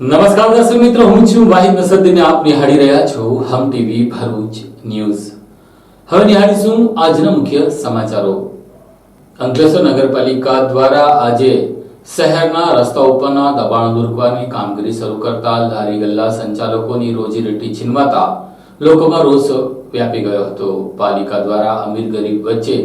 નમસ્કાર દર્શક મિત્રો, હું છું વાહિદ નસરુદ્દીન. આપ નિહાળી રહ્યા છો હમ ટીવી ભરૂચ ન્યૂઝ. હવે નિહાળીશું આજના મુખ્ય સમાચારો. અંકલેશ્વર નગરપાલિકા દ્વારા આજે શહેરના રસ્તા ઉપરના દબાણ દૂર કરવાની કામગીરી શરૂ કરતા લારી ગલ્લા સંચાલકોની રોજીરોટી છીનવાતા લોકોમાં રોષ વ્યાપી ગયો હતો. પાલિકા દ્વારા અમીર ગરીબ વચ્ચે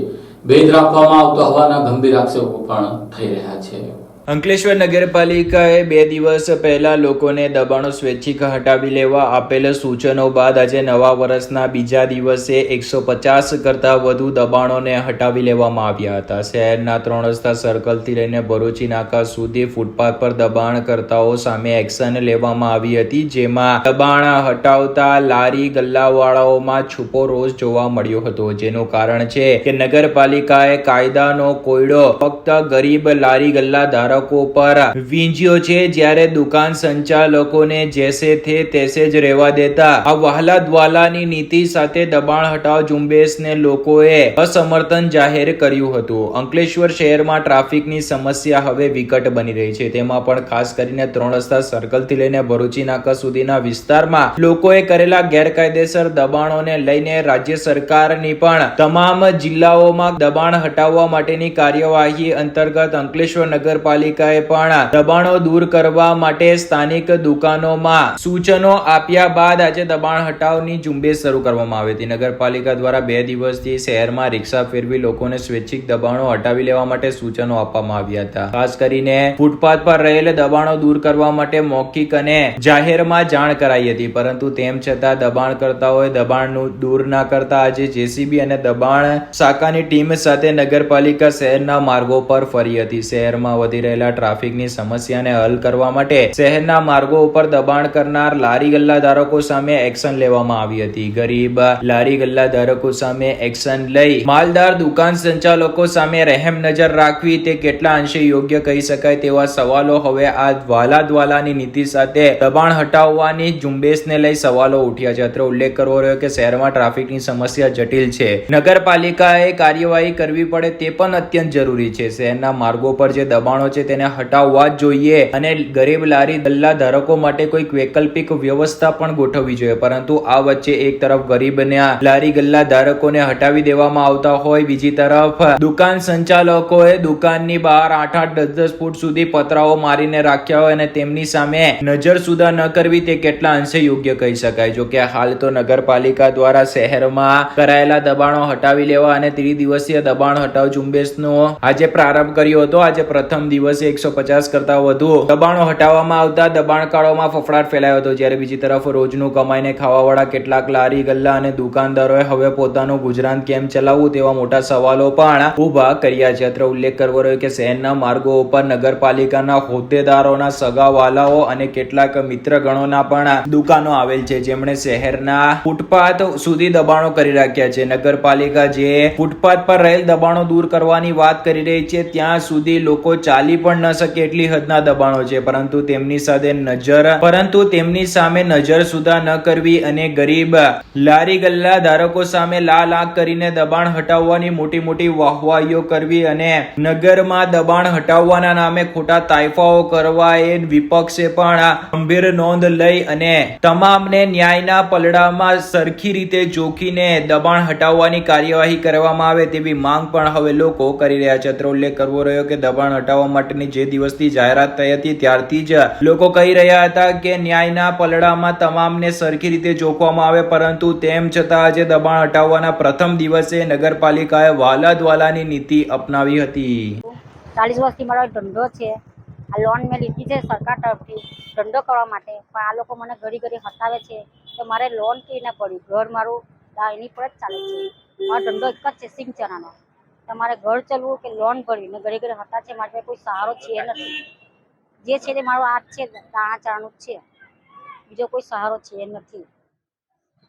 ભેદ રાખવામાં આવતો હોવાના ગંભીર આક્ષેપો પણ થઈ રહ્યા છે. અંકલેશ્વર નગરપાલિકાએ 2 દિવસ પહેલા લોકોને દબાણો સ્વૈચ્છિક હટાવી લેવા આપેલ સૂચનો બાદ આજે નવા વર્ષના બીજા દિવસે 150 કરતાં વધુ દબાણોને હટાવી લેવામાં આવ્યા હતા. શહેરના 3 રસ્તા સર્કલથી લઈને ભરૂચી નાકા સુધી ફૂટપાથ પર દબાણકર્તાઓ સામે એક્શન લેવામાં આવી હતી, જેમાં દબાણ હટાવતા લારી ગલ્લાવાળાઓમાં છૂપો રોષ જોવા મળ્યો હતો. જેનું કારણ છે કે નગરપાલિકાએ કાયદાનો કોયડો ફક્ત ગરીબ લારી ગલ્લા પર વીંજ્યો છે, જ્યારે દુકાન સંચાલકોને જેસે થે તેસે જ રહેવા દેતા આ વહાલા દ્વાલાની નીતિ સાથે દબાણ હટાવ ઝુંબેશને લોકોએ અસમર્થન જાહેર કર્યું હતું. અંકલેશ્વર શહેરમાં ટ્રાફિકની સમસ્યા હવે વિકટ બની રહી છે. તેમાં પણ ખાસ કરીને 3 રસ્તા સર્કલથી લઈને ભરૂચી નાકા સુધીના વિસ્તારમાં લોકોએ કરેલા ગેરકાયદેસર દબાણોને લઈને રાજ્ય સરકારની પણ તમામ જિલ્લાઓમાં દબાણ હટાવવા માટેની કાર્યવાહી અંતર્ગત અંકલેશ્વર નગરપાલિકાએ પણ દબાણો દૂર કરવા માટે સ્થાનિક દુકાનોમાં સૂચનો આપ્યા બાદ આજે દબાણ હટાવની ઝુંબેશ શરૂ કરવામાં આવી હતી. નગરપાલિકા દ્વારા 2 દિવસથી શહેરમાં રિક્ષા ફેરવી લોકોને સ્વૈચ્છિક દબાણો હટાવી લેવા માટે સૂચનો આપવામાં આવ્યા હતા. ખાસ કરીને ફૂટપાથ પર રહેલ દબાણો દૂર કરવા માટે મૌખિક અને જાહેરમાં જાણ કરાઈ હતી, પરંતુ તેમ છતાં દબાણકર્તાઓએ દબાણ દૂર ના કરતા આજે જેસીબી અને દબાણ શાખાની ટીમ સાથે નગરપાલિકા શહેરના માર્ગો પર ફરી હતી. શહેરમાં વધી રહેલા ટ્રાફિકની સમસ્યાને હલ કરવા માટે શહેરના માર્ગો ઉપર દબાણ કરનાર લારી ગલ્લા ધારકો સામે એક્શન લેવામાં આવી હતી. ગરીબ લારી ગલ્લા ધારકો સામે એક્શન લઈ માલદાર દુકાન સંચાલકો સામે રહેમ નજર રાખવી તે કેટલા અંશે યોગ્ય કહી શકાય તેવા સવાલો હવે આ વાલા દ્વાલાની નીતિ સાથે દબાણ હટાવવાની ઝુંબેશને લઈ સવાલો ઉઠ્યા છે. અત્રે ઉલ્લેખ કરવો રહ્યો કે શહેરમાં ટ્રાફિકની સમસ્યા જટિલ છે. નગરપાલિકાએ કાર્યવાહી કરવી પડે તે પણ અત્યંત જરૂરી છે. શહેરના માર્ગો પર જે દબાણો છે તેને હટાવવા જ જોઈએ અને ગરીબ લારી ગલ્લા ધારકો માટે કોઈક વૈકલ્પિક વ્યવસ્થા પણ ગોઠવવી જોઈએ. પરંતુ આ વચ્ચે એક તરફ ગરીબના લારી ગલ્લા ધારકોને હટાવી દેવામાં આવતા હોય, બીજી તરફ દુકાન સંચાલકોએ દુકાનની બહાર 8-8, 10-10 ફૂટ સુધી પતરાઓ મારીને રાખ્યા હોય અને તેમની સામે નજર સુધા ન કરવી તે કેટલા અંશે યોગ્ય કહી શકાય. જો કે હાલ તો નગરપાલિકા દ્વારા શહેરમાં કરાયેલા દબાણો હટાવી લેવા અને 3 દિવસીય દબાણ હટાવ ઝુંબેશનો આજે પ્રારંભ કર્યો હતો. આજે પ્રથમ દિવસે 150 કરતા વધુ દબાણો હટાવવામાં આવતા દબાણકારોમાં ફફડાટ ફેલાયો હતો, જ્યારે બીજી તરફ રોજનું કમાઈને ખાવાવાળા કેટલાક લારી ગલ્લા અને દુકાનદારોએ હવે પોતાનું ગુજરાન કેમ ચલાવવું તેવા મોટા સવાલો પણ ઉભા કર્યા છે. અત્રે ઉલ્લેખ કરવો રહ્યો કે શહેરના માર્ગો ઉપર નગરપાલિકાના હોદ્દેદારોના સગાવાલાઓ અને કેટલાક મિત્રગણોના પણ દુકાનો આવેલ છે, જેમણે શહેરના ફૂટપાથ સુધી દબાણો કરી રાખ્યા છે. નગરપાલિકા જે ફૂટપાથ પર રહેલ દબાણો દૂર કરવાની વાત કરી રહી છે, ત્યાં સુધી લોકો ચાલી પણ ન શકે એટલી હદના દબાણો છે, પરંતુ તેમની સામે નજર સુધા ન કરવી અને ગરીબ લારી ગલ્લા ધારકો સામે લાલ આંખ કરીને દબાણ હટાવવાની મોટી મોટી વાહવાહીઓ કરવી અને નગરમાં દબાણ હટાવવાના નામે ખોટા તાઇફાઓ કરવા એ વિપક્ષે પણ ગંભીર નોંધ લઈ અને તમામને ન્યાયના પલડામાં સરખી રીતે જોખીને દબાણ હટાવવાની કાર્યવાહી કરવામાં આવે તેવી માંગ પણ હવે લોકો કરી રહ્યા છે. અત્રે ઉલ્લેખ કરવો રહ્યો કે દબાણ હટાવવા માટેની જે દિવસથી જાહેરાત થઈ હતી ત્યારથી જ લોકો કહી રહ્યા હતા કે ન્યાયના પલડામાં તમામને સરખી રીતે જોખવામાં આવે, પરંતુ તેમ છતાં આજે દબાણ હટાવવાના પ્રથમ દિવસે નગરપાલિકાએ વાલા દ્વાલાની નીતિ અપનાવી હતી. 40 વર્ષથી મારો ધંધો છે. આ લોન મેં લીધી છે સરકાર તરફથી ધંધો કરવા માટે, પણ આ લોકો મને ઘડી ઘડી હટાવે છે તો મારે લોન કેવી ના પડી. ઘર મારું એની પર જ ચાલે છે. મારો ધંધો એક જ છે સિંગ ચણાનો. તમારે ઘર ચલવું કે લોન ભરવી ને ઘડી ઘડી હટા છે. માટે કોઈ સહારો છે નથી. જે છે તે મારો આ છે દાણા ચાનું જ છે, બીજો કોઈ સહારો છે નથી.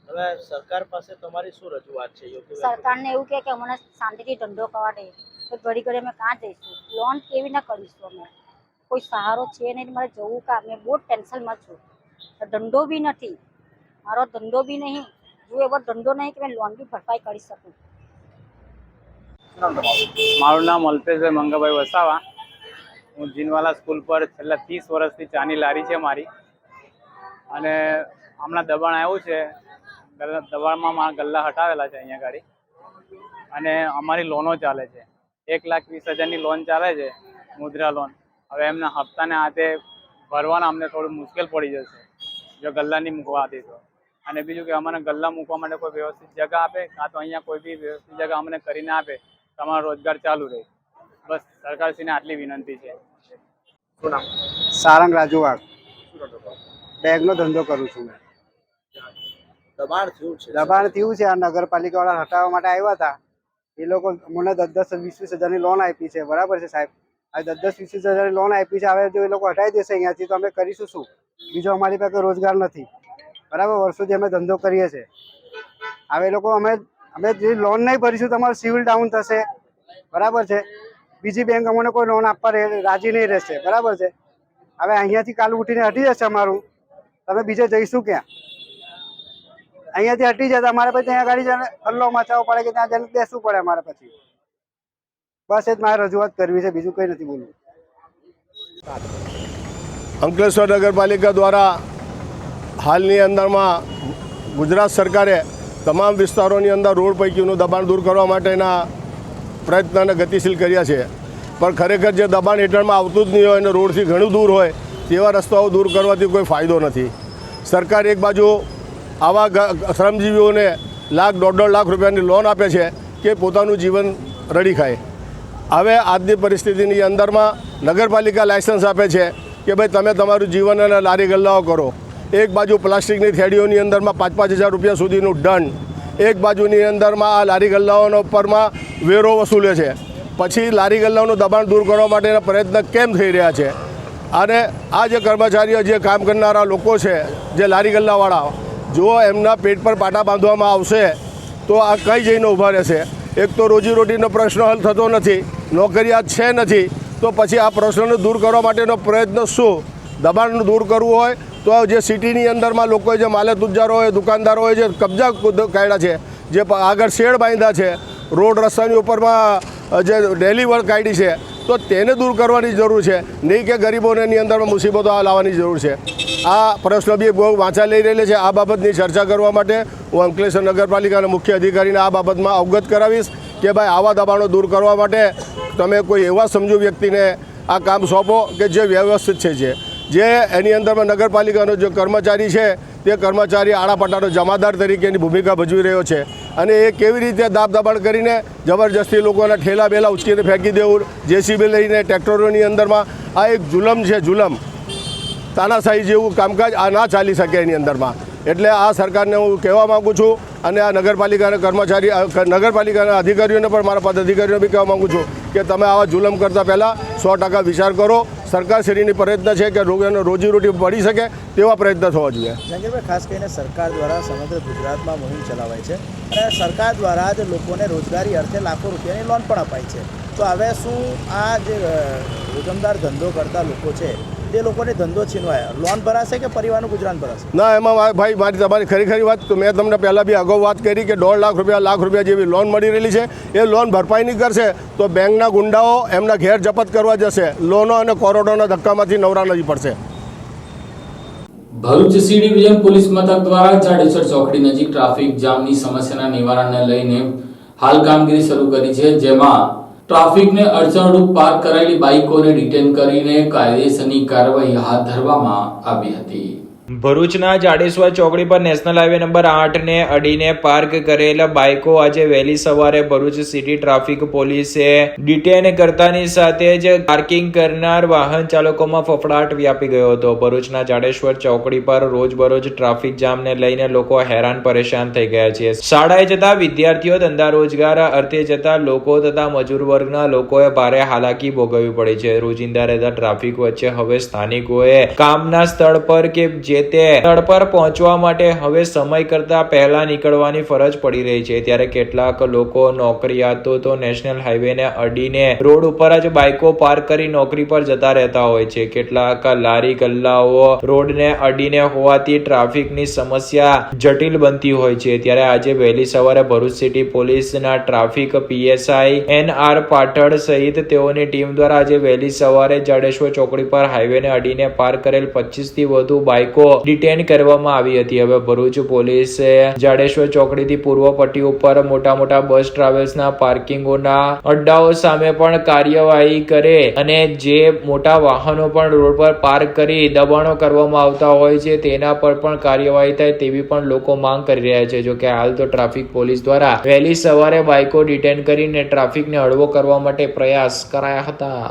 હવે સરકાર પાસે તમારી શું રજૂઆત છે? સરકારને એવું કે અમને શાંતિથી ધંધો કરવા દે, તો ઘડી ઘડી અમે કાં જઈશું? લોન કેવી ના કરીશું? અમે કોઈ સહારો છે નહીં. મારે જવું કાં? મેં બહુ ટેન્શનમાં છું. ધંધો બી નથી મારો, ધંધો બી નહીં. જો એવો ધંધો નહીં કે મેં લોન બી ભરપાઈ કરી શકું. મારું નામ અલ્પેશભાઈ મંગાભાઈ વસાવા. હું જીનવાલા સ્કૂલ પર છેલ્લા 30 વર્ષથી ચાની લારી છે મારી. અને હમણાં દબાણ આવ્યું છે. દબાણમાં મારા ગલ્લા હટાવેલા છે અહીંયા ગાડી, અને અમારી લોનો ચાલે છે. 1,20,000ની લોન ચાલે છે, મુદ્રા લોન. હવે એમના હપ્તાને હાથે ભરવાના અમને થોડું મુશ્કેલ પડી જશે જો ગલ્લા નહીં મૂકવા હતી તો. અને બીજું કે અમને ગલ્લા મૂકવા માટે કોઈ વ્યવસ્થિત જગ્યા આપે, કાં તો અહીંયા કોઈ બી વ્યવસ્થિત જગ્યા અમને કરીને આપે તો અમારો રોજગાર ચાલુ રહે. બસ સરકારશ્રીને આટલી વિનંતી છે. શું નામ? સારંગ રાજુવાડ. શું ધંધો કરો? બેગનો ધંધો કરું છું મેં. દબાણ થયું છે. દબાણ થયું છે. આ નગરપાલિકાવાળા હટાવવા માટે આવ્યા હતા. એ લોકો મને 10-20,000ની લોન આપી છે. બરાબર છે સાહેબ? આ 10-20,000ની લોન આપી છે. હવે જો એ લોકો હટાવી દેશે અહીંયાથી તો અમે કરીશું શું? બીજો અમારી પાસે રોજગાર નથી. બરાબર, વર્ષોથી અમે ધંધો કરીએ છીએ. હવે એ લોકો અમે જે લોન નહીં ભરીશું તો અમારું સિવિલ ડાઉન થશે. બરાબર છે? બીજી બેંક અમને કોઈ લોન આપવા રાજી નહીં રહેશે. બરાબર છે? હવે અહીંયાથી કાલ ઉઠીને હટી જશે અમારું, તમે બીજે જઈશું ક્યાં? અહીંયાથી હટી જાય તો અમારે પછી ત્યાં ગાડી જઈને હલ્લો મચાવવો પડે કે ત્યાં જઈને બેસવું પડે અમારે પછી. બસ એ જ મારે રજૂઆત કરવી છે, બીજું કંઈ નથી બોલવું. અંકલેશ્વર નગરપાલિકા દ્વારા હાલની અંદરમાં ગુજરાત સરકારે તમામ વિસ્તારોની અંદર રોડ પૈકીનું દબાણ દૂર કરવા માટેના પ્રયત્નને ગતિશીલ કર્યા છે. પણ ખરેખર જે દબાણ હેઠળમાં આવતું જ નહીં હોય અને રોડથી ઘણું દૂર હોય તેવા રસ્તાઓ દૂર કરવાથી કોઈ ફાયદો નથી. સરકાર એક બાજુ આવા શ્રમજીવીઓને $1.5 લાખ રૂપિયાની લોન આપે છે કે પોતાનું જીવન રડી ખાય. હવે આજની પરિસ્થિતિની અંદરમાં નગરપાલિકા લાયસન્સ આપે છે કે ભાઈ તમે તમારું જીવન અને લારી ગલ્લાઓ કરો. એક બાજુ પ્લાસ્ટિકની થેલીઓની અંદરમાં 5,000 રૂપિયા સુધીનું દંડ, એક બાજુની અંદરમાં આ લારી ગલ્લાઓનો ઉપરમાં વેરો વસૂલે છે. પછી લારી ગલ્લાઓનું દબાણ દૂર કરવા માટેના પ્રયત્ન કેમ થઈ રહ્યા છે? અને આ જે કર્મચારીઓ, જે કામ કરનારા લોકો છે, જે લારી ગલ્લાવાળા, જો એમના પેટ પર પાટા બાંધવામાં આવશે તો આ કઈ જઈને ઊભા રહેશે? એક તો રોજીરોટીનો પ્રશ્ન હલ થતો નથી, નોકરિયાત છે નથી, તો પછી આ પ્રશ્નને દૂર કરવા માટેનો પ્રયત્ન શું? દબાણ દૂર કરવું હોય તો જે સિટીની અંદરમાં લોકોએ જે માલે તુજારો હોય, દુકાનદારો હોય, જે કબજા કાઢ્યા છે, જે આગળ શેડ બાંધ્યા છે, રોડ રસ્તાની ઉપરમાં જે ડેલી વર્ક કાઢી છે, તો તેને દૂર કરવાની જરૂર છે, નહીં કે ગરીબોની અંદરમાં મુસીબતો લાવવાની જરૂર છે. આ પ્રશ્ન બી બહુ વાંચા લઈ રહેલી છે. આ બાબતની ચર્ચા કરવા માટે હું અંકલેશ્વર નગરપાલિકાના મુખ્ય અધિકારીને આ બાબતમાં અવગત કરાવીશ કે ભાઈ આવા દબાણો દૂર કરવા માટે તમે કોઈ એવા સમજુ વ્યક્તિને આ કામ સોંપો કે જે વ્યવસ્થિત છે, જે એની અંદરમાં નગરપાલિકાનો જે કર્મચારી છે તે કર્મચારી આડાપટ્ટાનો જમાદાર તરીકેની ભૂમિકા ભજવી રહ્યો છે. અને એ કેવી રીતે દાબ દબાણ કરીને જબરજસ્તી લોકોના ઠેલા બેલા ઉચકીને ફેંકી દેવું, જેસીબી લઈને ટ્રેક્ટરોની અંદરમાં, આ એક જુલમ છે. જુલમ, તાનાશાહી જેવું કામકાજ આ ના ચાલી શકે એની અંદરમાં. એટલે આ સરકારને હું કહેવા માગું છું અને આ નગરપાલિકાના કર્મચારી, નગરપાલિકાના અધિકારીઓને પણ, મારા પદાધિકારીઓને બી કહેવા માગું છું કે તમે આવા જુલમ કરતાં પહેલાં 100% વિચાર કરો. સરકારશ્રીની પ્રયત્ન છે કે રોજીરોટી પડી શકે તેવા પ્રયત્ન થવા જોઈએ. જહાંગીરભાઈ, ખાસ કરીને સરકાર દ્વારા સમગ્ર ગુજરાતમાં મુહિમ ચલાવાય છે અને સરકાર દ્વારા જ લોકોને રોજગારી અર્થે લાખો રૂપિયાની લોન પણ અપાય છે. તો હવે શું આ જે રોજમદાર ધંધો કરતા લોકો છે તે લોકોને ધંધો છીનવાય, લોન ભરાશે કે પરિવારનું ગુજરાન ભરાશે? ના, એમાં ભાઈ મારી તમારી ખરી વાત, મેં તમને પહેલાં બી અગાઉ વાત કરી કે $1.5 લાખ રૂપિયા જેવી લોન મળી રહેલી છે. એ લોન ભરપાઈ નહીં કરશે તો બેંકના ગુંડાઓ એમના ઘેર જપ્ત કરવા જશે. લોનો અને કોરોડોના ધક્કામાંથી નવરા નથી પડશે. ભરૂચ સી ડિવિઝન પોલીસ મથક દ્વારા જાડેશ્વર ચોકડી નજીક ટ્રાફિક જામની સમસ્યાના નિવારણને લઈને હાલ કામગીરી શરૂ કરી છે, જેમાં ટ્રાફિકને અડચણરૂપ પાર્ક કરાયેલી બાઇકોને ડિટેન કરીને કાયદેસરની કાર્યવાહી હાથ ધરવામાં આવી હતી. ભરૂચના જાડેશ્વર ચોકડી પર નેશનલ હાઈવે નંબર 8 ને અડીને પાર્ક કરેલા બાઇકો આજે વહેલી સવારે ભરૂચ સિટી ટ્રાફિક પોલીસે ડિટેન કરતાની સાથે જ પાર્કિંગ કરનાર વાહન ચાલકોમાં ફફડાટ વ્યાપી ગયો હતો. ભરૂચના જાડેશ્વર ચોકડી પર રોજબરોજ ટ્રાફિક જામને લઈને લોકો હેરાન પરેશાન થઈ ગયા છે. શાળાએ જતા વિદ્યાર્થીઓ, ધંધા રોજગાર અર્થે જતા લોકો તથા મજૂર વર્ગના લોકોએ ભારે હાલાકી ભોગવવી પડી છે. રોજિંદા રહેતા ટ્રાફિક વચ્ચે હવે સ્થાનિકોએ કામના સ્થળ પર કે જે તે સ્થળ પર પહોંચવા માટે હવે સમય કરતા પહેલા નીકળવાની ફરજ પડી રહી છે. ત્યારે કેટલાક લોકો નોકરિયાતો તો નેશનલ હાઈવેને અડીને રોડ ઉપર જ બાઇકો પાર્ક કરી નોકરી પર જતા રહેતા હોય છે. કેટલાક લારી ગલ્લાઓ રોડને અડીને હોવાથી ટ્રાફિકની સમસ્યા જટિલ બનતી હોય છે. ત્યારે આજે વહેલી સવારે ભરૂચ સિટી પોલીસના ટ્રાફિક પીએસઆઈ NR પાટણ સહિત તેઓની ટીમ દ્વારા આજે વહેલી સવારે જાડેશ્વર ચોકડી પર હાઈવેને અડીને પાર્ક કરેલ 25 થી વધુ બાઇકો ડિટેન કરવામાં આવી હતી. હવે ભરૂચ પોલીસે જાડેશ્વર ચોકડીથી પૂર્વ પટ્ટી ઉપર મોટા બસ ટ્રાવેલ્સના પાર્કિંગોના અડ્ડાઓ સામે પણ કાર્યવાહી કરે અને જે મોટા વાહનો પણ રોડ પર પાર્ક કરી દબાણો કરવામાં આવતા હોય છે તેના પર પણ કાર્યવાહી થાય તેવી પણ લોકો માંગ કરી રહ્યા છે. જો કે હાલ તો ટ્રાફિક પોલીસ દ્વારા વહેલી સવારે બાઇકો ડિટેન કરીને ટ્રાફિકને હળવો કરવા માટે પ્રયાસ કરાયા હતા.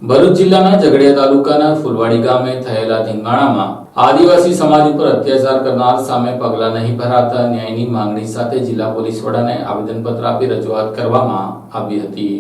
ભરૂચ જિલ્લાના ઝઘડિયા તાલુકાના ફુલવાડી ગામે થયેલા ધીંગાણામાં આદિવાસી સમાજ ઉપર અત્યાચાર કરનાર સામે પગલાં નહીં ભરાતા ન્યાયની માંગણી સાથે જિલ્લા પોલીસ વડાને આવેદનપત્ર આપી રજૂઆત કરવામાં આવી હતી.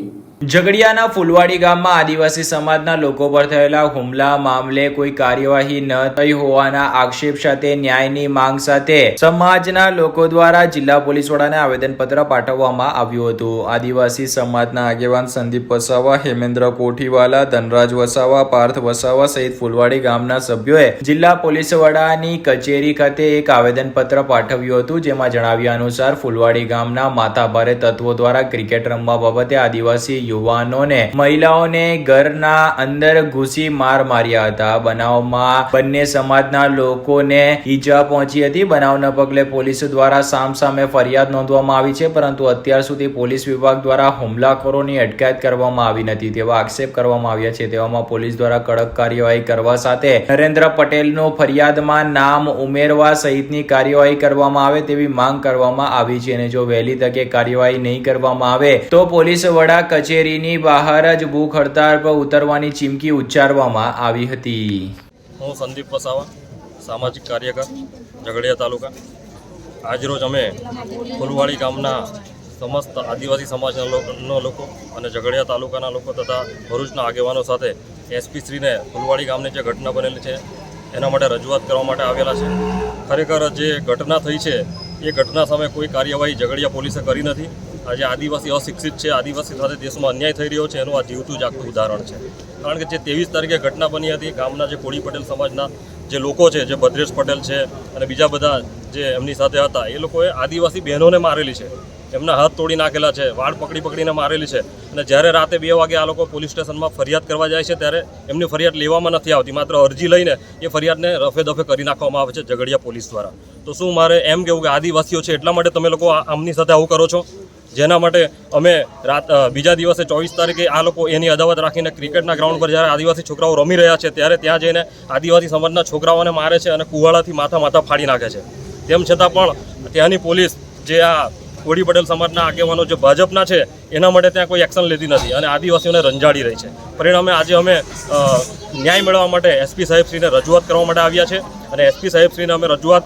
ઝઘડિયાના ફુલવાડી ગામમાં આદિવાસી સમાજના લોકો પર થયેલા હુમલા મામલે કોઈ કાર્યવાહી ન થઈ હોવાના આક્ષેપ સાથે ન્યાયની માંગ સાથે સમાજના લોકો દ્વારા જિલ્લા પોલીસ વડાને આવેદનપત્ર પાઠવવામાં આવ્યું હતું. આદિવાસી સમાજના આગેવાન સંદીપ વસાવા, હેમેન્દ્ર કોઠીવાલા, ધનરાજ વસાવા, પાર્થ વસાવા સહિત ફુલવાડી ગામના સભ્યોએ જિલ્લા પોલીસ વડાની કચેરી ખાતે એક આવેદનપત્ર પાઠવ્યું હતું. જેમાં જણાવ્યા અનુસાર ફુલવાડી ગામના માથાભારે તત્વો દ્વારા ક્રિકેટ રમવા બાબતે આદિવાસી યુવાનોને મહિલાઓને ઘરના અંદર ઘૂસી માર માર્યા હતા. બનાવમાં બંને સમાજના લોકોને ઈજા પહોંચી હતી. બનાવના પગલે પોલીસ દ્વારા સામસામે ફરિયાદ નોંધવામાં આવી છે, પરંતુ અત્યાર સુધી પોલીસ વિભાગ દ્વારા હુમલાખોરોની અટકાયત કરવામાં આવી નથી તેવા આક્ષેપ કરવામાં આવ્યા છે. તેવામાં પોલીસ દ્વારા કડક કાર્યવાહી કરવા સાથે નરેન્દ્ર પટેલનું ફરિયાદમાં નામ ઉમેરવા સહિતની કાર્યવાહી કરવામાં આવે તેવી માંગ કરવામાં આવી છે. અને જો વહેલી તકે કાર્યવાહી નહીં કરવામાં આવે તો પોલીસ વડા કચેરીની બહાર જ ભૂખ હડતાળ પર ઉતરવાની ચીમકી ઉચ્ચારવામાં આવી હતી. હું સંદીપ વસાવા, સામાજિક કાર્યકર, ઝઘડિયા તાલુકા. આજરોજ અમે ફુલવાડી ગામના સમસ્ત આદિવાસી સમાજના લોકો અને ઝઘડિયા તાલુકાના લોકો તથા ભરૂચના આગેવાનો સાથે એસપી શ્રીને ફુલવાડી ગામની જે ઘટના બનેલી છે એના માટે રજૂઆત કરવા માટે આવેલા છે. ખરેખર જે ઘટના થઈ છે એ ઘટના સામે કોઈ કાર્યવાહી ઝઘડિયા પોલીસે કરી નથી. આજે આદિવાસી અશિક્ષિત છે, આદિવાસી સાથે દેશમાં અન્યાય થઈ રહ્યો છે એનું આ જીવતું જાગતું ઉદાહરણ છે. કારણ કે જે 23 તારીખે ઘટના બની હતી, ગામના જે કોળી પટેલ સમાજના જે લોકો છે, જે ભદ્રેશ પટેલ છે અને બીજા બધા જે એમની સાથે હતા, એ લોકોએ આદિવાસી બહેનોને મારેલી છે, એમના હાથ તોડી નાખેલા છે, વાળ પકડીને મારેલી છે. અને જ્યારે રાતે 2 વાગે આ લોકો પોલીસ સ્ટેશનમાં ફરિયાદ કરવા જાય છે ત્યારે એમની ફરિયાદ લેવામાં નથી આવતી. માત્ર અરજી લઈને એ ફરિયાદને રફે દફે કરી નાખવામાં આવે છે ઝઘડિયા પોલીસ દ્વારા. તો શું મારે એમ કહેવું કે આદિવાસીઓ છે એટલા માટે તમે લોકો આમની સાથે આવું કરો છો? જેના માટે અમે બીજા દિવસે 24 તારીખે આ લોકો એની અદાવત રાખીને ક્રિકેટના ગ્રાઉન્ડ પર જ્યારે આદિવાસી છોકરાઓ રમી રહ્યા છે ત્યારે ત્યાં જઈને આદિવાસી સમાજના છોકરાઓને મારે છે અને કુવાડાથી માથા ફાડી નાખે છે. તેમ છતાં પણ ત્યાંની પોલીસ જે આ કોળી પટેલ સમાજના આગેવાનો જે ભાજપના છે એના માટે ત્યાં કોઈ એક્શન લેતી નથી અને આદિવાસીઓને રંજાડી રહી છે. પરિણામે આજે અમે ન્યાય મેળવવા માટે એસપી સાહેબશ્રીને રજૂઆત કરવા માટે આવ્યા છે અને એસપી સાહેબશ્રીને અમે રજૂઆત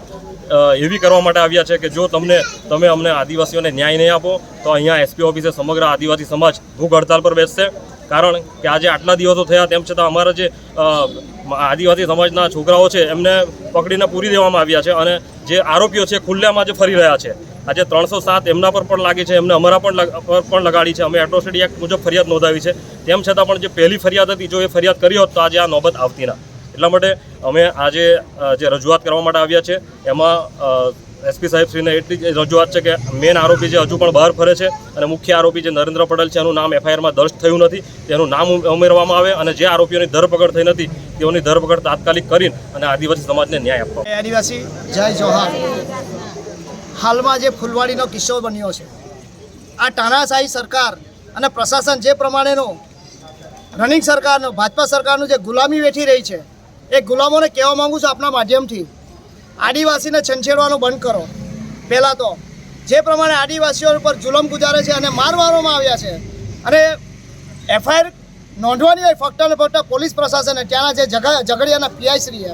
એવી કરવા માટે આવ્યા છે કે જો તમે અમને આદિવાસીઓને ન્યાય નહીં આપો તો અહીંયા એસપી ઓફિસે સમગ્ર આદિવાસી સમાજ ભૂખ હડતાલ પર બેસશે. કારણ કે આજે આટલા દિવસો થયા તેમ છતાં અમારા જે આદિવાસી સમાજના છોકરાઓ છે એમને પકડીને પૂરી દેવામાં આવ્યા છે અને જે આરોપીઓ છે ખુલ્લામાં જે ફરી રહ્યા છે. આજે 307 એમના પર પણ લાગી છે, એમને અમારા પણ લગાડી છે. અમે એટ્રોસિટી એક્ટ મુજબ ફરિયાદ નોંધાવી છે. તેમ છતાં પણ જે પહેલી ફરિયાદ હતી, જો એ ફરિયાદ કરી હોત તો આજે આ નોબત આવતી ના. એટલા માટે અમે આજે જે રજૂઆત કરવા માટે આવ્યા છે એમાં એસપી સાહેબશ્રીને એટલી જ રજૂઆત છે કે મેન આરોપી જે હજુ પણ બહાર ફરે છે અને મુખ્ય આરોપી જે નરેન્દ્ર પટેલ છે એનું નામ એફઆઈઆરમાં દર્જ થયું નથી, તેનું નામ ઉમેરવામાં આવે અને જે આરોપીઓની ધરપકડ થઈ નથી તેઓની ધરપકડ તાત્કાલિક કરીને અને આદિવાસી સમાજને ન્યાય આપવો. આદિવાસી જય જોહાર. હાલમાં જે ફૂલવાડીનો કિસ્સો બન્યો છે, આ તાનાશાહી સરકાર અને પ્રશાસન જે પ્રમાણેનું રનિંગ સરકારનું ભાજપા સરકારનું જે ગુલામી વેઠી રહી છે, એ ગુલામોને કહેવા માગું છું આપના માધ્યમથી, આદિવાસીને છંછેડવાનું બંધ કરો. પહેલાં તો જે પ્રમાણે આદિવાસીઓ ઉપર જુલમ ગુજારે છે અને મારવામાં આવ્યા છે અને એફઆઈઆર નોંધવાની હોય ફક્ત ને ફક્ત પોલીસ પ્રશાસને, ત્યાંના જે ઝઘડિયાના પીઆઈશ્રીએ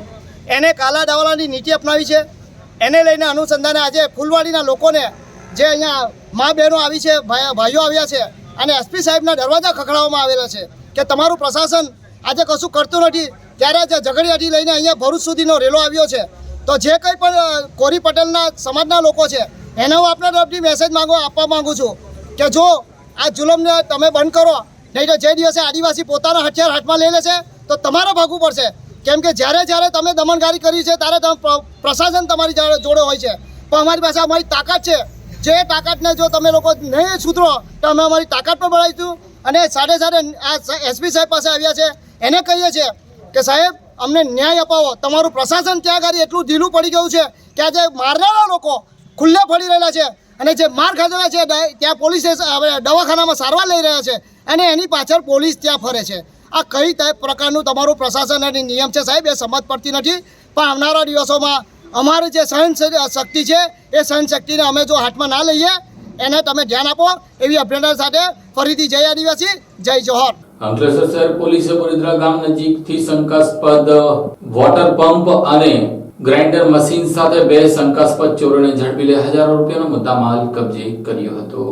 એને કાલા દાવાલાની નીતિ અપનાવી છે. એને લઈને અનુસંધાને આજે ફૂલવાડીના લોકોને જે અહીંયા મા બહેનો આવી છે, ભાઈઓ આવ્યા છે અને એસપી સાહેબના દરવાજા ખખડાવવામાં આવેલા છે કે તમારું પ્રશાસન આજે કશું કરતું નથી. ત્યારે જે ઝઘડિયાથી લઈને અહીંયા ભરૂચ સુધીનો રેલો આવ્યો છે. તો જે કંઈ પણ કોરી પટેલના સમાજના લોકો છે એને હું આપના તરફથી મેસેજ આપવા માગું છું કે જો આ જુલમને તમે બંધ કરો, નહીં તો જે દિવસે આદિવાસી પોતાના હથિયાર હાથમાં લઈ લેશે તો તમારે ભાગવું પડશે. કેમ કે જ્યારે તમે દમનગારી કરી છે ત્યારે પ્રશાસન તમારી જોડે હોય છે, પણ અમારી પાસે અમારી તાકાત છે. જે તાકાતને જો તમે લોકો નહીં સુધરો તો અમે અમારી તાકાત પણ બનાવીશું. અને સાથે સાથે આ એસપી સાહેબ પાસે આવ્યા છે, એને કહીએ છીએ કે સાહેબ અમને ન્યાય અપાવો. તમારું પ્રશાસન ત્યાં આગળ એટલું ઢીલું પડી ગયું છે કે આજે મારનારા લોકો ખુલ્લે ફરી રહેલા છે અને જે માર ખાધેલા છે ત્યાં પોલીસ દવાખાનામાં સારવાર લઈ રહ્યા છે અને એની પાછળ પોલીસ ત્યાં ફરે છે. આ કઈ પ્રકારનું તમારું પ્રશાસન અને નિયમ છે સાહેબ, એ સમજ પડતી નથી. પણ આવનારા દિવસોમાં અમારી જે સહન શક્તિ છે એ સહન શક્તિને અમે જો હાથમાં ના લઈએ, એને તમે ધ્યાન આપો એવી અભ્યર્થના સાથે ફરીથી જય આદિવાસી, જય જોહર. અંકલેશ્વર શહેર પોલીસે બોરીદ્રા ગામ નજીકથી શંકાસ્પદ વોટર પંપ અને ગ્રાઇન્ડર મશીન સાથે 2 શંકાસ્પદ ચોરોને ઝડપી લઈ હજારો રૂપિયાનો મુદ્દામાલ કબજે કર્યો હતો.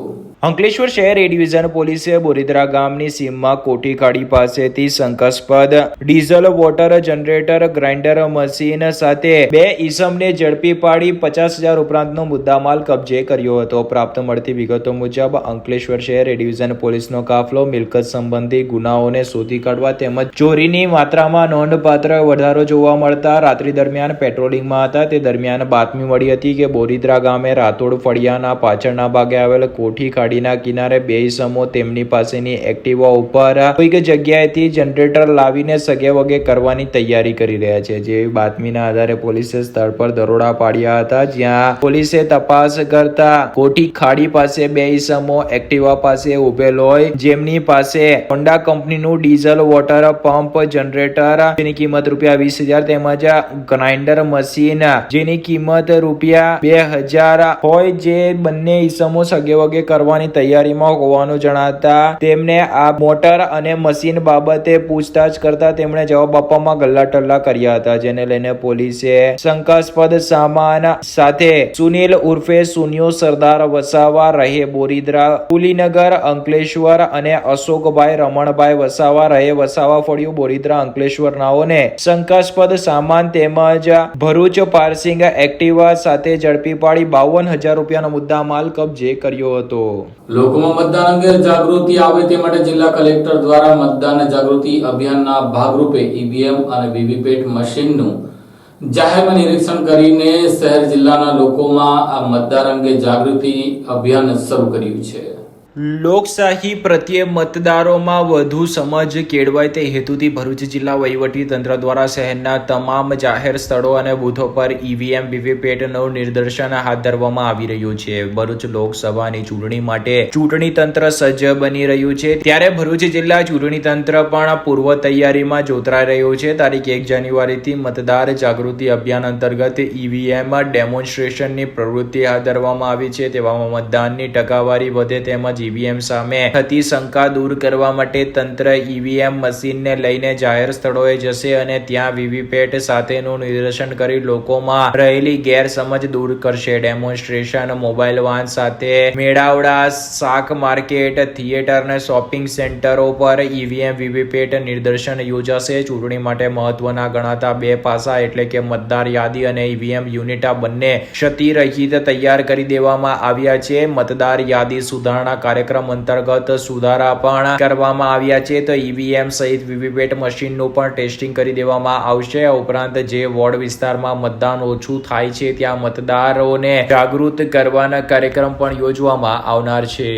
અંકલેશ્વર શહેર એ ડિવિઝન પોલીસે બોરીદ્રા ગામની સીમમાં કોઠી ખાડી પાસેથી શંકાસ્પદ diesel water generator grinder machine સાથે 2 ઈસમને ઝડપી પાડી 50,000 ઉપરાંતનો મુદ્દામાલ કબજે કર્યો હતો. પ્રાપ્ત મળતી વિગતો મુજબ અંકલેશ્વર શહેર એ ડિવિઝન પોલીસનો કાફલો મિલકત સંબંધી ગુનાઓને શોધી કાઢવા તેમજ ચોરીની માત્રામાં નોંધપાત્ર વધારો જોવા મળતા રાત્રિ દરમિયાન પેટ્રોલિંગમાં હતા. તે દરમિયાન બાતમી મળી હતી કે બોરીદ્રા ગામે રાતોડ ફળિયાના પાછળના ભાગે આવેલ કોઠી ખાડી કિનારે 2 ઈસમો તેમની પાસેની એક્ટિવા ઉપર કોઈક જગ્યાએથી જનરેટર લાવીને સગેવગે કરવાની તૈયારી કરી રહ્યા છે. જેવી બાતમીના આધારે પોલીસે સ્થળ પર દરોડા પાડ્યા હતા, જ્યાં પોલીસે તપાસ કરતા કોઠી ખાડી પાસે 2 ઈસમો એક્ટિવા પાસે ઉભેલ હોય, જેમની પાસે હોન્ડા કંપનીનું ડીઝલ વોટર પંપ જનરેટર જેની કિંમત ₹20,000 તેમજ ગ્રાઇન્ડર મશીન જેની કિંમત ₹2,000 હોય, જે બંને ઈસમો સગેવગે કરવાની તૈયારીમાં હોવાનું જણાતા તેમને આ મોટર અને મશીન બાબતે પૂછતાછ કરતા તેમણે જવાબ આપવામાં ગલ્લા ટલ્લા કર્યા હતા, જેને લઈને પોલીસે શંકાસ્પદ સામાન સાથે સુનિલ ઉર્ફે સુનિયો સરદાર વસાવા રહે બોરીદ્રા કુલીનગર અંકલેશ્વર અને અશોકભાઈ રમણભાઈ વસાવા રહે વસાવા ફળિયું બોરીદ્રા અંકલેશ્વર નાઓને શંકાસ્પદ સામાન તેમજ ભરૂચ પાર્સિંગ એક્ટિવા સાથે ઝડપી પાડી 52,000 રૂપિયાનો મુદ્દામાલ કબજે કર્યો હતો. લોકોમાં મતદાન અંગે જાગૃતિ આવે તે માટે જિલ્લા કલેક્ટર દ્વારા મતદાન જાગૃતિ અભિયાનના ભાગરૂપે ઈવીએમ અને વીવીપેટ મશીનનું જાહેરમાં નિરીક્ષણ કરીને શહેર જિલ્લાના લોકોમાં આ મતદાન અંગે જાગૃતિ અભિયાન શરૂ કર્યું છે. લોકશાહી પ્રત્યે મતદારોમાં વધુ સમજ કેળવાય તે હેતુથી ભરૂચ જિલ્લા વહીવટી તંત્ર દ્વારા શહેરના તમામ જાહેર સ્થળો અને બૂથો પર ઈવીએમ વીવીપેટનું નિદર્શન હાથ ધરવામાં આવી રહ્યું છે. ભરૂચ લોકસભાની ચૂંટણી માટે ચૂંટણી તંત્ર સજ્જ બની રહ્યું છે, ત્યારે ભરૂચ જિલ્લા ચૂંટણી તંત્ર પણ પૂર્વ તૈયારીમાં જોતરાઈ રહ્યું છે. તારીખ 1 જાન્યુઆરીથી મતદાર જાગૃતિ અભિયાન અંતર્ગત ઈવીએમ ડેમોન્સ્ટ્રેશનની પ્રવૃત્તિ હાથ ધરવામાં આવી છે. તેવામાં મતદાનની ટકાવારી વધે તેમજ ઈવીએમ સામે થતી શંકા દૂર કરવા માટે તંત્ર ઈવીએમ મશીનને લઈને જાહેર સ્થળોએ જશે અને ત્યાં વીવીપેટ સાથેનું નિદર્શન કરી લોકોમાં રહેલી ગેરસમજ દૂર કરશે. ડેમોન્સ્ટ્રેશન મોબાઈલ વાન સાથે મેળાવડા, શાક માર્કેટ, થિયેટર અને શોપિંગ સેન્ટરો પર ઈવીએમ વીવીપેટ નિદર્શન યોજાશે. ચૂંટણી માટે મહત્વના ગણાતા 2 પાસા એટલે કે મતદાર યાદી અને ઈવીએમ યુનિટ બંને ક્ષતિરહિત તૈયાર કરી દેવામાં આવ્યા છે. મતદાર યાદી સુધારણા કાર્યક્રમ અંતર્ગત સુધારા પણ કરવામાં આવ્યા છે. તો ઈવીએમ સહિત વીવીપેટ મશીનનું પણ ટેસ્ટિંગ કરી દેવામાં આવશે. આ ઉપરાંત જે વોર્ડ વિસ્તારમાં મતદાન ઓછું થાય છે ત્યાં મતદારોને જાગૃત કરવાના કાર્યક્રમ પણ યોજવામાં આવનાર છે.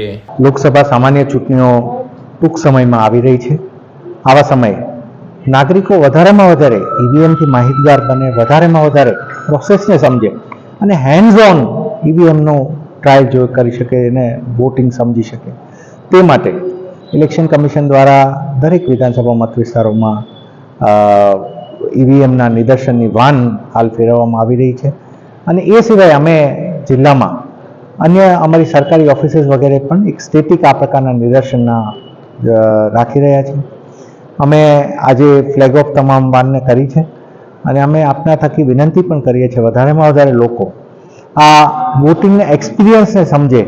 લોકસભા સામાન્ય ચૂંટણીઓ ટૂંક સમયમાં આવી રહી છે. આવા સમયે નાગરિકો વધારેમાં વધારે ઈવીએમથી માહિતગાર બને, વધારેમાં વધારે પ્રોસેસને સમજે અને હેન્ડ્સ ઓન ઈવીએમનો ટ્રાયલ જો કરી શકે અને વોટિંગ સમજી શકે તે માટે ઇલેક્શન કમિશન દ્વારા દરેક વિધાનસભા મત વિસ્તારોમાં ઈવીએમના નિદર્શનની વાન હાલ ફેરવવામાં આવી રહી છે. અને એ સિવાય અમે જિલ્લામાં અન્ય અમારી સરકારી ઓફિસીસ વગેરે પણ એક સ્ટેટિક આ પ્રકારના નિદર્શનના રાખી રહ્યા છીએ. અમે આજે ફ્લેગ ઓફ તમામ વાનને કરી છે અને અમે આપના થકી વિનંતી પણ કરીએ છીએ વધારેમાં વધારે લોકો આ વોટિંગના એક્સપિરિયન્સને સમજે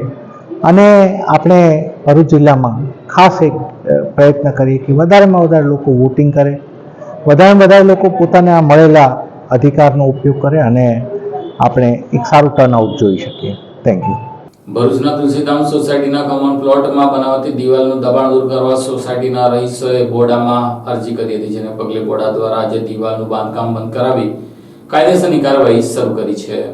અને આપણે ભરૂચ જિલ્લામાં ખાસ એક પ્રયત્ન કરીએ કે વધારેમાં વધારે લોકો વોટિંગ કરે, વધારેમાં વધારે લોકો પોતાને આ મળેલા અધિકારનો ઉપયોગ કરે અને આપણે એક સારું ટર્નઆઉટ જોઈ શકીએ. Thank you. ભરૂચના તુલસીધામ સોસાયટીના કોમન પ્લોટમાં બનાવતી દિવાલનું દબાણ દૂર કરવા સોસાયટીના રહીશોએ બોડામાં અરજી કરી હતી, જેને પગલે બોડા દ્વારા આજે દિવાલનું બાંધકામ બંધ કરાવી કાયદેસરની કાર્યવાહી શરૂ કરી છે.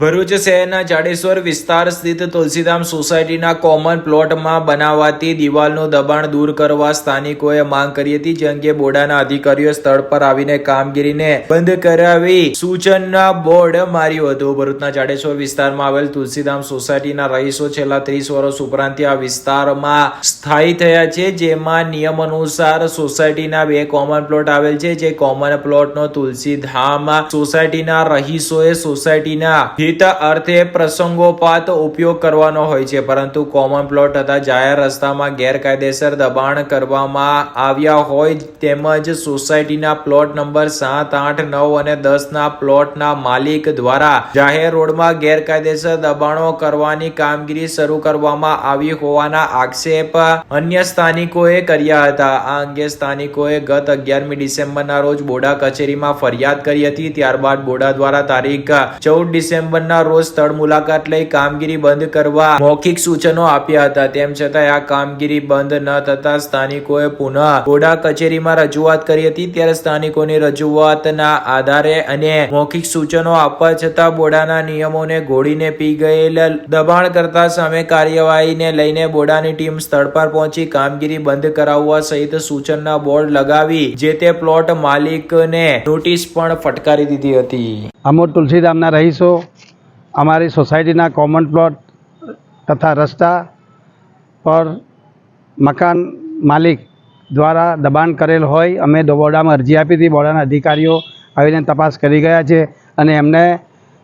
ભરૂચ શહેરના જાડેશ્વર વિસ્તાર સ્થિત તુલસીધામ સોસાયટીના કોમન પ્લોટમાં બનાવાતી દિવાલનું દબાણ દૂર કરવા સ્થાનિકોએ માંગ કરી હતી, જે અંગે બોર્ડના અધિકારીઓ સ્થળ પર આવીને કામગીરીને બંધ કરાવી સૂચનના બોર્ડ માર્યું હતું. ભરૂચના જાડેશ્વર વિસ્તારમાં આવેલ તુલસીધામ સોસાયટીના રહીશો છેલ્લા 30 વર્ષ ઉપરાંત આ વિસ્તારમાં સ્થાયી થયા છે, જેમાં નિયમ અનુસાર સોસાયટીના 2 કોમન પ્લોટ આવેલ છે. જે કોમન પ્લોટનો તુલસીધામ સોસાયટીના રહીશોએ સોસાયટીના હિત અર્થે પ્રસંગોપાત ઉપયોગ કરવાનો હોય છે, પરંતુ કોમન પ્લોટ તથા જાહેર રસ્તામાં ગેરકાયદેસર દબાણ કરવામાં આવ્યા હોય તેમજ સોસાયટીના પ્લોટ નંબર 7, 8, 9 અને 10 ના પ્લોટના માલિક દ્વારા જાહેર રોડમાં ગેરકાયદેસર દબાણો કરવાની કામગીરી શરૂ કરવામાં આવી હોવાના આક્ષેપ અન્ય સ્થાનિકોએ કર્યા હતા. આ અંગે સ્થાનિકોએ ગત 11મી ડિસેમ્બરના રોજ બોડા કચેરીમાં ફરિયાદ કરી હતી. ત્યારબાદ બોડા દ્વારા તારીખ 14 ડિસેમ્બરના રોજ સ્થળ મુલાકાત લઈ કામગીરી બંધ કરવા મૌખિક સૂચનો આપ્યા હતા. તેમ છતાં આ કામગીરી બંધ ન થતા સ્થાનિકોએ પુનઃ બોડા કચેરીમાં રજૂઆત કરી હતી. ત્યારે સ્થાનિકોની રજૂઆતના આધારે અને મૌખિક સૂચનો આપવા છતાં બોડાના નિયમોને ઘોડીને પી ગયેલ દબાણકર્તા સામે કાર્યવાહીને લઈને બોડાની ટીમ સ્થળ પર પહોંચી કામગીરી બંધ કરાવવા સહિત સૂચનના બોર્ડ લગાવી જે તે પ્લોટ માલિકને નોટિસ પણ ફટકારી દીધી હતી. અમો તુલસીધામના રહીશો અમારી સોસાયટીના કોમન પ્લોટ તથા રસ્તા પર મકાન માલિક દ્વારા દબાણ કરેલ હોય અમે બોર્ડામાં અરજી આપી હતી. બોર્ડાના અધિકારીઓ આવીને તપાસ કરી ગયા છે અને એમને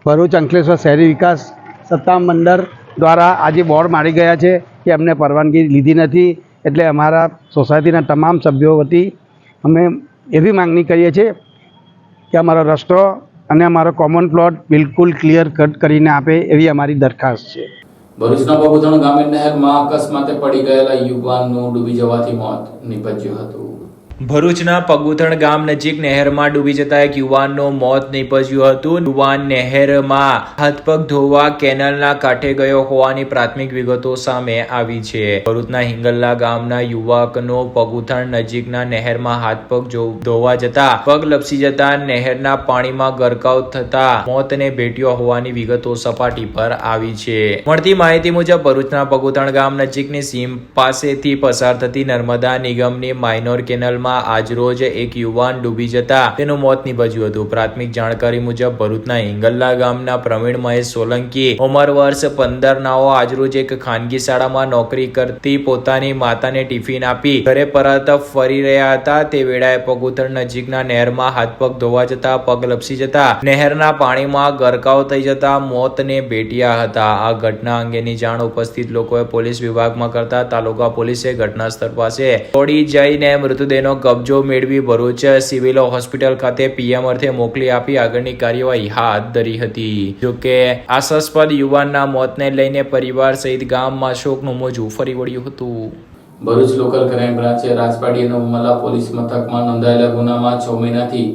ભરૂચ અંકલેશ્વર શહેરી વિકાસ સત્તા મંડળ દ્વારા આજે બોર્ડ મારી ગયા છે કે એમને પરવાનગી લીધી નથી. એટલે અમારા સોસાયટીના તમામ સભ્યો વતી અમે એવી માંગણી કરીએ છીએ કે અમારો રસ્તો અને અમારો કોમન પ્લોટ બિલકુલ ક્લિયર કટ કરીને આપે એવી અમારી દરખાસ્ત છે. ભરૂચના બગુધણ ગામે નહેરમાં અકસ્માતે પડી ગયેલા યુવાનનું ડૂબી જવાથી મોત નીપજ્યું હતું. ભરૂચના પગુથણ ગામ નજીક નહેરમાં ડૂબી જતા એક યુવાનનું મોત નીપજ્યું હતું. યુવાન નહેરમાં હાથ પગ ધોવા કેનાલના કાંઠે ગયો હોવાની પ્રાથમિક વિગતો સામે આવી છે. ભરૂચના હિંગલ્લા ગામના યુવકનો પગુથણ નજીકના નહેરમાં હાથ પગ ધોવા જતા પગ લપસી જતા નહેરના પાણીમાં ગરકાવ થતા મોતને ભેટ્યો હોવાની વિગતો સપાટી પર આવી છે. મળતી માહિતી મુજબ ભરૂચના પગુથણ ગામ નજીકની સીમ પાસેથી પસાર થતી નર્મદા નિગમની માઇનોર કેનાલમાં આજરોજ એક યુવાન ડૂબી જતા તેનું મોત નીપજ્યું હતું. પ્રાથમિક જાણકારી મુજબ ભરૂચના હિંગલ્લા ગામના પ્રવીણ મહેશ સોલંકી ઉંમર વર્ષ 15 નાઓ આજરોજ એક ખાનગી શાળામાં નોકરી કરતી પોતાની માતાને ટિફિન આપી ઘરે પરત ફરી રહ્યા હતા. તે વેળાએ પગુથણ નજીકના નહેરમાં હાથ પગ ધોવા જતા પગ લપસી જતા નહેરના પાણીમાં ગરકાવ થઈ જતા મોતને ભેટ્યા હતા. આ ઘટના અંગેની જાણ ઉપસ્થિત લોકોએ પોલીસ વિભાગમાં કરતા તાલુકા પોલીસે ઘટના સ્થળ પાસે દોડી જઈને મૃતદેહનો કબજો મેળવી ભરૂચ સિવિલ હોસ્પિટલ ખાતે પીએમ અર્થે મોકલી આપી આગળની કાર્યવાહી હાથ ધરી હતી. જોકે આશાસ્પદ યુવાનના મોતને લઈને પરિવાર સહિત ગામમાં શોકનું મોજું ફરી વળ્યું હતું. ભરૂચ લોકલ ક્રાઇમ બ્રાન્ચે રાજપાડી અને ઉમલા પોલીસ મથકમાં નોંધાયેલા ગુનામાં 6 મહિનાથી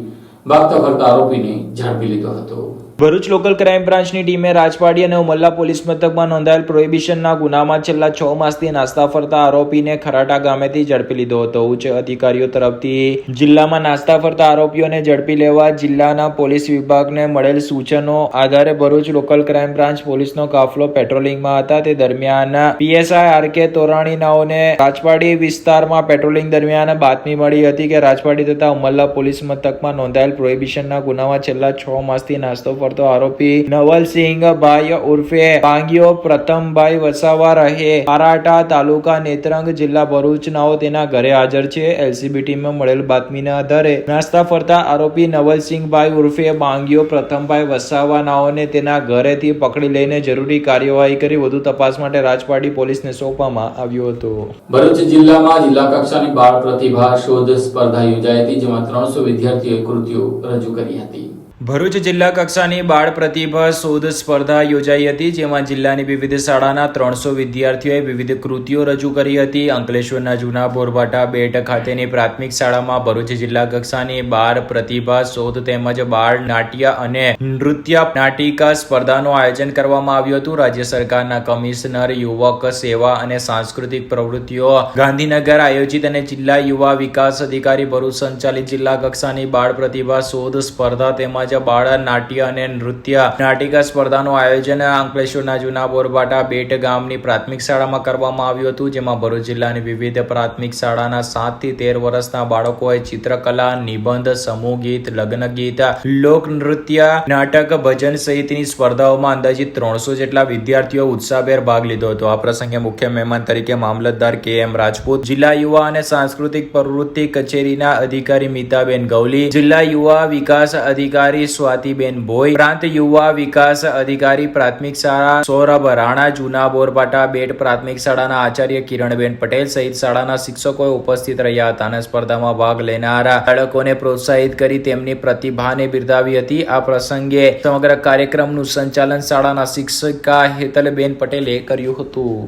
ભાગતો ફરતા આરોપીને ઝડપી લીધો હતો. ભરૂચ લોકલ ક્રાઇમ બ્રાન્ચની ટીમે રાજપાડી અને ઉમલ્લા પોલીસ મથકમાં નોંધાયેલ પ્રોહિબિશનના ગુનામાં છેલ્લા 6 માસથી નાસ્તા ફરતા આરોપીને ખરાટા ગામેથી ઝડપી લીધો હતો. ઉચ્ચ અધિકારીઓ તરફથી જિલ્લામાં નાસ્તા ફરતા આરોપીઓને ઝડપી લેવા જિલ્લાના પોલીસ વિભાગને મળેલ સૂચનો આધારે ભરૂચ લોકલ ક્રાઇમ બ્રાન્ચ પોલીસનો કાફલો પેટ્રોલિંગમાં હતા. તે દરમિયાન પીએસઆઈ આર.કે. તોરાણી નાઓને રાજપાડી વિસ્તારમાં પેટ્રોલિંગ દરમિયાન બાતમી મળી હતી કે રાજપાડી તથા ઉમલ્લા પોલીસ મથકમાં નોંધાયેલ પ્રોહિબિશનના ગુનામાં છેલ્લા 6 માસથી નાસ્તો ફરતો આરોપી નવલસિંહભાઈ ઉર્ફે પાંગીઓ પ્રથમભાઈ વસાવા રહે આરાટા તાલુકા નેત્રંગ જિલ્લા ભરૂચ નાઓ તેના ઘરે હાજર છે. એલસીબી ટીમે મળેલ બાતમીના આધારે નાસ્તા ફરતા આરોપી નવલસિંહભાઈ ઉર્ફે બાંગીઓ પ્રથમભાઈ વસાવા નાઓને તેના ઘરેથી પકડી લઈને જરૂરી કાર્યવાહી કરી વધુ તપાસ માટે રાજપાડી પોલીસને સોંપવામાં આવ્યો હતો. ભરૂચ જિલ્લામાં જિલ્લા કક્ષાની બાળ પ્રતિભા શોધ સ્પર્ધા યોજાઈ હતી, જેમાં 300 વિદ્યાર્થીઓએ કૃતિઓ રજૂ કરી હતી. ભરૂચ જિલ્લા કક્ષાની બાળ પ્રતિભા શોધ સ્પર્ધા યોજાઈ હતી, જેમાં જિલ્લાની વિવિધ શાળાના 300 વિદ્યાર્થીઓએ વિવિધ કૃતિઓ રજૂ કરી હતી. અંકલેશ્વરના જૂના બોરભાટા બેટ ખાતેની પ્રાથમિક શાળામાં ભરૂચ જિલ્લા કક્ષાની બાળ પ્રતિભા શોધ તેમજ બાળ નાટ્ય અને નૃત્ય નાટિકા સ્પર્ધાનું આયોજન કરવામાં આવ્યું હતું. રાજ્ય સરકારના કમિશનર યુવક સેવા અને સાંસ્કૃતિક પ્રવૃત્તિઓ ગાંધીનગર આયોજિત અને જિલ્લા યુવા વિકાસ અધિકારી ભરૂચ સંચાલિત જિલ્લા કક્ષાની બાળ પ્રતિભા શોધ સ્પર્ધા તેમજ બાળ નાટ્ય અને નૃત્ય નાટિકા સ્પર્ધાનું આયોજન અંકલેશ્વરના જૂના બોરભાટા બેટ ગામની પ્રાથમિક શાળામાં કરવામાં આવ્યું હતું, જેમાં ભરૂચ જિલ્લાની વિવિધ પ્રાથમિક શાળાના 7 થી 13 વર્ષના બાળકોએ ચિત્રકલા, નિબંધ, સમૂહ ગીત, લગ્ન ગીત, લોક નૃત્ય, નાટક, ભજન સહિતની સ્પર્ધાઓમાં અંદાજિત 300 જેટલા વિદ્યાર્થીઓ ઉત્સાહભેર ભાગ લીધો હતો. આ પ્રસંગે મુખ્ય મહેમાન તરીકે મામલતદાર કે.એમ. રાજપૂત, જિલ્લા યુવા અને સાંસ્કૃતિક પ્રવૃત્તિ કચેરીના અધિકારી મિતાબેન ગૌલી, જિલ્લા યુવા વિકાસ અધિકારી સ્વાતિબેન ભોઈ, પ્રાંત યુવા વિકાસ અધિકારી પ્રાથમિક શાળા સૌરભ રાણા, જૂના બોરભાટા બેટ પ્રાથમિક શાળાના આચાર્ય કિરણબેન પટેલ સહિત શાળાના શિક્ષકોએ ઉપસ્થિત રહ્યા હતા અને સ્પર્ધામાં ભાગ લેનારા બાળકોને પ્રોત્સાહિત કરી તેમની પ્રતિભાને બિરદાવી હતી. આ પ્રસંગે સમગ્ર કાર્યક્રમનું સંચાલન શાળાના શિક્ષિકા હેતલબેન પટેલે કર્યું હતું.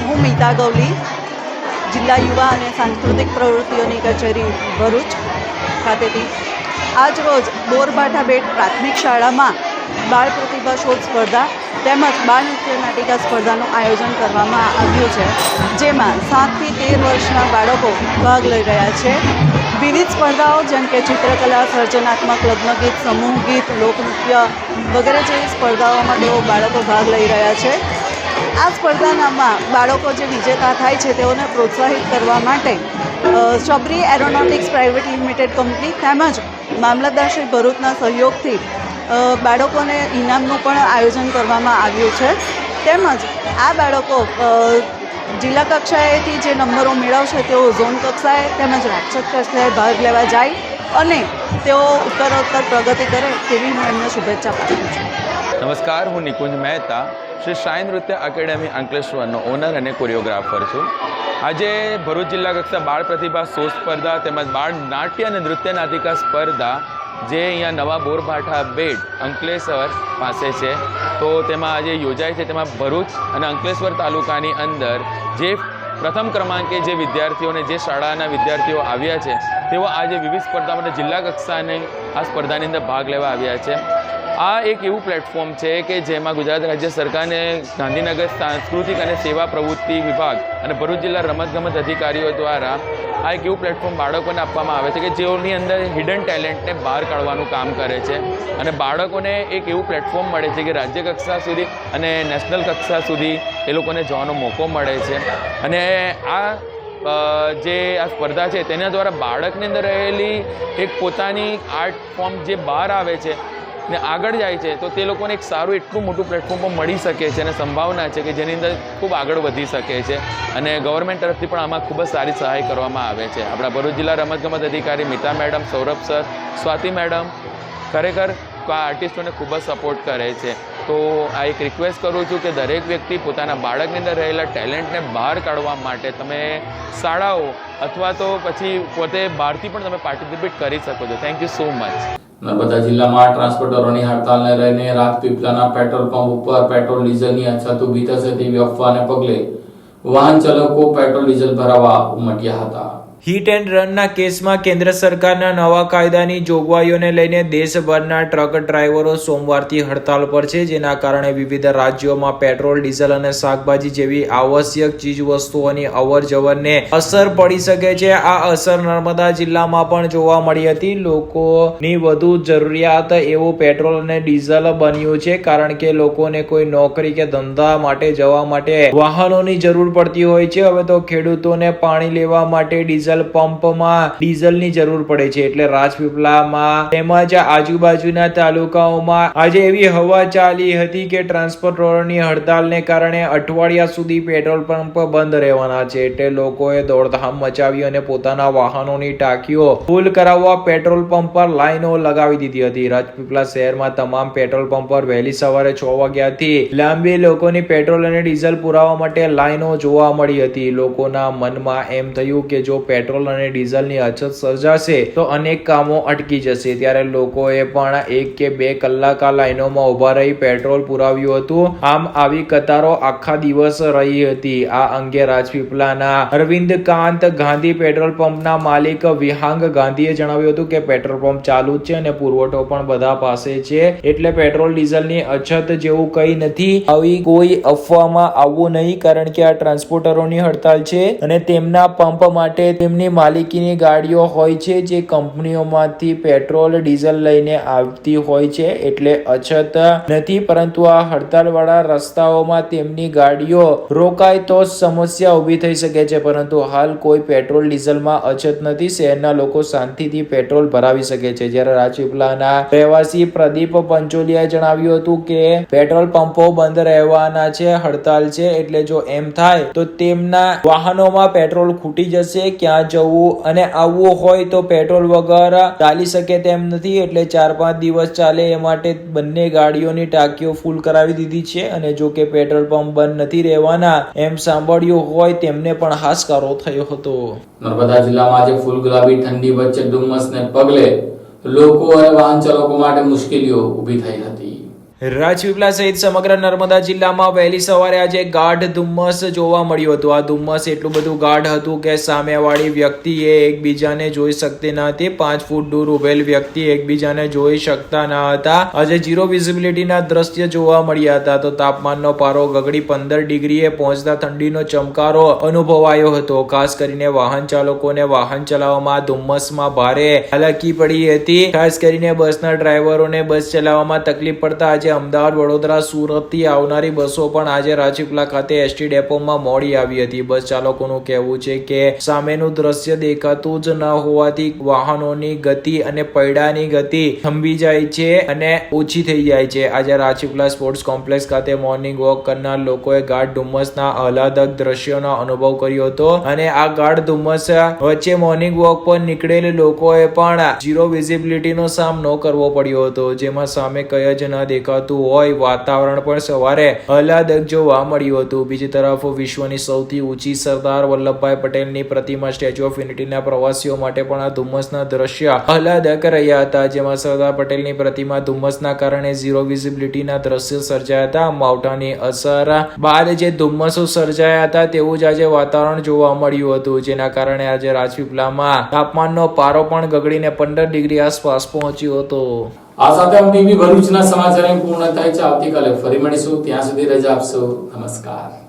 હું મીતા ગૌલી, જિલ્લા યુવા અને સાંસ્કૃતિક પ્રવૃત્તિઓની કચેરી ભરૂચ ખાતેથી આજ રોજ બોરભાટા બેટ પ્રાથમિક શાળામાં બાળ પ્રતિભા શોધ સ્પર્ધા તેમજ બાળ નૃત્ય નાટિકા સ્પર્ધાનું આયોજન કરવામાં આવ્યું છે, જેમાં 7 થી 13 વર્ષના બાળકો ભાગ લઈ રહ્યા છે. વિવિધ સ્પર્ધાઓ જેમ કે ચિત્રકલા, સર્જનાત્મક, લગ્ન ગીત, સમૂહ ગીત, લોકનૃત્ય વગેરે જેવી સ્પર્ધાઓમાં તેઓ બાળકો ભાગ લઈ રહ્યા છે. આ સ્પર્ધામાં બાળકો જે વિજેતા થાય છે તેઓને પ્રોત્સાહિત કરવા માટે Shabari aeronautics private limited company તેમજ મામલતદાર શ્રી ભરૂચના સહયોગથી બાળકોને ઇનામનું પણ આયોજન કરવામાં આવ્યું છે. તેમજ આ બાળકો જિલ્લા કક્ષાએથી જે નંબરો મેળવશે તેઓ ઝોન કક્ષાએ તેમજ રાજ્ય કક્ષાએ ભાગ લેવા જાય અને તેઓ ઉત્તરોત્તર પ્રગતિ કરે તેવી હું એમને શુભેચ્છા પાઠવું છું. નમસ્કાર, હું નિકુંજ મહેતા, શ્રી સાઈ નૃત્ય એકેડેમી અંકલેશ્વરનો ઓનર અને કોરિયોગ્રાફર છું. આજે ભરૂચ જિલ્લા કક્ષા બાળ પ્રતિભા શોધ સ્પર્ધા તેમજ બાળ નાટ્ય અને નૃત્ય નાટિકા સ્પર્ધા જે અહીંયા નવા બોરભાઠા બેટ અંકલેશ્વર પાસે છે, તો તેમાં આજે યોજાય છે. તેમાં ભરૂચ અને અંકલેશ્વર તાલુકાની અંદર જે પ્રથમ ક્રમાંકે જે વિદ્યાર્થીઓને જે શાળાના વિદ્યાર્થીઓ આવ્યા છે તેઓ આજે વિવિધ સ્પર્ધા માટે જિલ્લા કક્ષાની આ સ્પર્ધાની અંદર ભાગ લેવા આવ્યા છે. આ એક એવું પ્લેટફોર્મ છે કે જેમાં ગુજરાત રાજ્ય સરકારને ગાંધીનગર સાંસ્કૃતિક અને સેવા પ્રવૃત્તિ વિભાગ અને ભરૂચ જિલ્લા રમતગમત અધિકારીઓ દ્વારા આ એક એવું પ્લેટફોર્મ બાળકોને આપવામાં આવે છે કે જેઓની અંદર હિડન ટેલેન્ટને બહાર કાઢવાનું કામ કરે છે અને બાળકોને એક એવું પ્લેટફોર્મ મળે છે કે રાજ્ય કક્ષા સુધી અને નેશનલ કક્ષા સુધી એ લોકોને જવાનો મોકો મળે છે. અને જે આ સ્પર્ધા છે તેના દ્વારા બાળકની અંદર રહેલી એક પોતાની આર્ટ ફોર્મ જે બહાર આવે છે ને આગળ જાય છે, તો તે લોકોને એક સારું એટલું મોટું પ્લેટફોર્મ પણ મળી શકે છે અને સંભાવના છે કે જેની અંદર ખૂબ આગળ વધી શકે છે. અને ગવર્મેન્ટ તરફથી પણ આમાં ખૂબ જ સારી સહાય કરવામાં આવે છે. આપણા ભરૂચ જિલ્લા રમતગમત અધિકારી Mita madam, Saurabh sir, Swati madam ખરેખર આ આર્ટિસ્ટોને ખૂબ જ સપોર્ટ કરે છે. તો આ એક રિક્વેસ્ટ કરું છું કે દરેક વ્યક્તિ પોતાના બાળકની અંદર રહેલા ટેલેન્ટને બહાર કાઢવા માટે તમે શાળાઓ અથવા તો પછી પોતે બહારથી પણ તમે પાર્ટિસિપેટ કરી શકો છો. Thank you so much. Narmada જિલ્લામાં ટ્રાન્સપોર્ટરોની હડતાલને લઈને રાજપીપળાના પેટ્રોલ પંપ ઉપર પેટ્રોલ ડીઝલની અછત ઊભી થશે તેવી અફવાને પગલે વાહન ચાલકો પેટ્રોલ ડીઝલ ભરાવા ઉમટ્યા હતા. હિટ એન્ડ રનના કેસમાં કેન્દ્ર સરકારના નવા કાયદાની જોગવાઈઓને લઈને દેશભરના ટ્રક ડ્રાઈવરો સોમવારથી હડતાલ પર છે, જેના કારણે વિવિધ રાજ્યોમાં પેટ્રોલ, ડીઝલ અને શાકભાજી જેવી આવશ્યક ચીજવસ્તુઓની અવરજવરને અસર પડી શકે છે. આ અસર નર્મદા જિલ્લામાં પણ જોવા મળી હતી. લોકોની વધુ જરૂરિયાત એવું પેટ્રોલ અને ડીઝલ બન્યું છે, કારણ કે લોકોને કોઈ નોકરી કે ધંધા માટે જવા માટે વાહનોની જરૂર પડતી હોય છે. હવે તો ખેડૂતોને પાણી લેવા માટે ડીઝલ પંપમાં ડીઝલની જરૂર પડે છે. એટલે રાજપીપળામાં તેમજ આજુબાજુના તાલુકાઓમાં આજે એવી હવા ચાલી હતી કે ટ્રાન્સપોર્ટરોની હડતાલને કારણે અઠવાડિયા સુધી પેટ્રોલ પંપ બંધ રહેવાના છે. એટલે લોકોએ દોડધામ મચાવી અને પોતાના વાહનોની ટાંકીઓ ફૂલ કરાવવા પેટ્રોલ પંપ પર લાઈનો લગાવી દીધી હતી. રાજપીપળા શહેરમાં તમામ પેટ્રોલ પંપ પર વહેલી સવારે 6 વાગ્યાથી લાંબી લોકોની પેટ્રોલ અને ડીઝલ પુરાવા માટે લાઈનો જોવા મળી હતી. લોકોના મનમાં એમ થયું કે જો પેટ્રોલ અને ડીઝલની અછત સર્જાશે તો અનેક કામો અટકી જશે. ત્યારે લોકોએ પણ 1 કે 2 કલાક આ લાઈનોમાં ઉભા રહી પેટ્રોલ પુરાવ્યું હતું. આમ આવી કતારો આખા દિવસ રહી હતી. આ અંગે રાજપીપળાના અરવિંદકાંત ગાંધી પેટ્રોલ પંપના માલિક વિહાંગ ગાંધીએ જણાવ્યું હતું કે પેટ્રોલ પંપ ચાલુ છે અને પુરવઠો પણ બધા પાસે છે, એટલે પેટ્રોલ ડીઝલની અછત જેવું કંઈ નથી. આવી કોઈ અફવામાં આવવું નહીં, કારણ કે આ ટ્રાન્સપોર્ટરોની હડતાલ છે અને તેમના પંપ માટે તેમની માલિકીની ગાડીઓ હોય છે, જે કંપનીઓમાંથી પેટ્રોલ ડીઝલ લઈને આવતી હોય છે. એટલે અછત નથી, પરંતુ આ હડતાલ વાળા રસ્તાઓમાં તેમની ગાડીઓ રોકાય તો સમસ્યા ઊભી થઈ શકે છે. પરંતુ હાલ કોઈ પેટ્રોલ ડીઝલમાં અછત નથી. શહેરના લોકો શાંતિથી પેટ્રોલ ભરાવી શકે છે. જ્યારે રાજપીપળાના રહેવાસી પ્રદીપ પંચોલિયાએ જણાવ્યું હતું કે પેટ્રોલ પંપો બંધ રહેવાના છે, હડતાલ છે, એટલે જો એમ થાય તો તેમના વાહનોમાં પેટ્રોલ ખૂટી જશે. ક્યાં જવું અને આવવું હોય તો પેટ્રોલ વગર ચાલી શકે તેમ નથી. એટલે 4-5 દિવસ ચાલે એ માટે બંને ગાડીઓની ટાંકીઓ ફૂલ કરાવી દીધી છે. અને જો કે પેટ્રોલ પંપ બંધ નથી રહેવાના એમ સાંભળ્યું હોય તેમને પણ હાશકારો થયો હતો. નર્મદા જિલ્લામાં આજે ફૂલ ગુલાબી ઠંડી વચ્ચે ધુમ્મસને પગલે લોકો અને વાહન ચાલકો માટે મુશ્કેલીઓ ઊભી થઈ હતી. રાજપીપળા સહિત સમગ્ર નર્મદા જિલ્લામાં વહેલી સવારે આજે ગાઢ ધુમ્મસ જોવા મળ્યું હતું. આ ધુમ્મસ એટલું બધું ગાઢ હતું કે સામેવાળી વ્યક્તિએ એકબીજાને જોઈ શકતી ન હતી. 5 ફૂટ દૂર ઉભેલ વ્યક્તિ એકબીજાને જોઈ શકતા ન હતા. આજે ઝીરો વિઝિબિલિટીના દ્રશ્ય જોવા મળ્યા હતા. તો તાપમાનનો પારો ગગડી 15 ડિગ્રીએ પહોંચતા ઠંડીનો ચમકારો અનુભવાયો હતો. ખાસ કરીને વાહન ચાલકોને વાહન ચલાવવામાં ધુમ્મસમાં ભારે હાલાકી પડી હતી. ખાસ કરીને બસના ડ્રાઈવરોને બસ ચલાવવામાં તકલીફ પડતા આજે અમદાવાદ, વડોદરા, સુરત થી આવનારી બસો પણ આજે રાજપીપળા ખાતે એસટી ડેપોમાં મોડી આવી હતી. બસ ચાલકોનું કહેવું છે કે સામેનું દ્રશ્ય દેખાતું જ ન હોવાથી વાહનોની ગતિ અને પૈડાની ગતિ થંભી જાય છે અને ઓછી થઈ જાય છે. આજે રાજપીપળા સ્પોર્ટ્સ કોમ્પ્લેક્સ ખાતે મોર્નિંગ વોક કરનાર લોકોએ ગાઢ ધુમ્મસના આહલાદક દ્રશ્યોનો અનુભવ કર્યો હતો. અને આ ગાઢ ધુમ્મસ વચ્ચે મોર્નિંગ વોક પર નીકળેલ લોકોએ પણ ઝીરો વિઝિબિલિટીનો સામનો કરવો પડ્યો હતો, જેમાં સામે કઈ જ ન દેખાતું હોય. વાતાવરણ પણ સવારે આહલાદક જોવા મળ્યું હતું. બીજી તરફ વિશ્વની સૌથી ઊંચી સરદાર વલ્લભભાઈ પટેલની પ્રતિમા સ્ટેચ્યુ ઓફ યુનિટીના પ્રવાસીઓ માટે પણ આ ધુમ્મસના દ્રશ્ય આહલાદક રહ્યા હતા, જેમાં સરદાર પટેલની પ્રતિમા ધુમ્મસના કારણે ઝીરો વિઝિબિલિટીના દ્રશ્ય સર્જાયા હતા. માવઠાની અસર બાદ જે ધુમ્મસો સર્જાયા હતા તેવું જ આજે વાતાવરણ જોવા મળ્યું હતું, જેના કારણે આજે રાજપીપળામાં તાપમાનનો પારો પણ ગગડીને 15 ડિગ્રી આસપાસ પહોંચ્યો હતો. આ સાથે ટીવી ભરૂચના સમાચાર પૂર્ણ થાય છે. આવતીકાલે ફરી મળીશું. ત્યાં સુધી રજા આપશો. નમસ્કાર.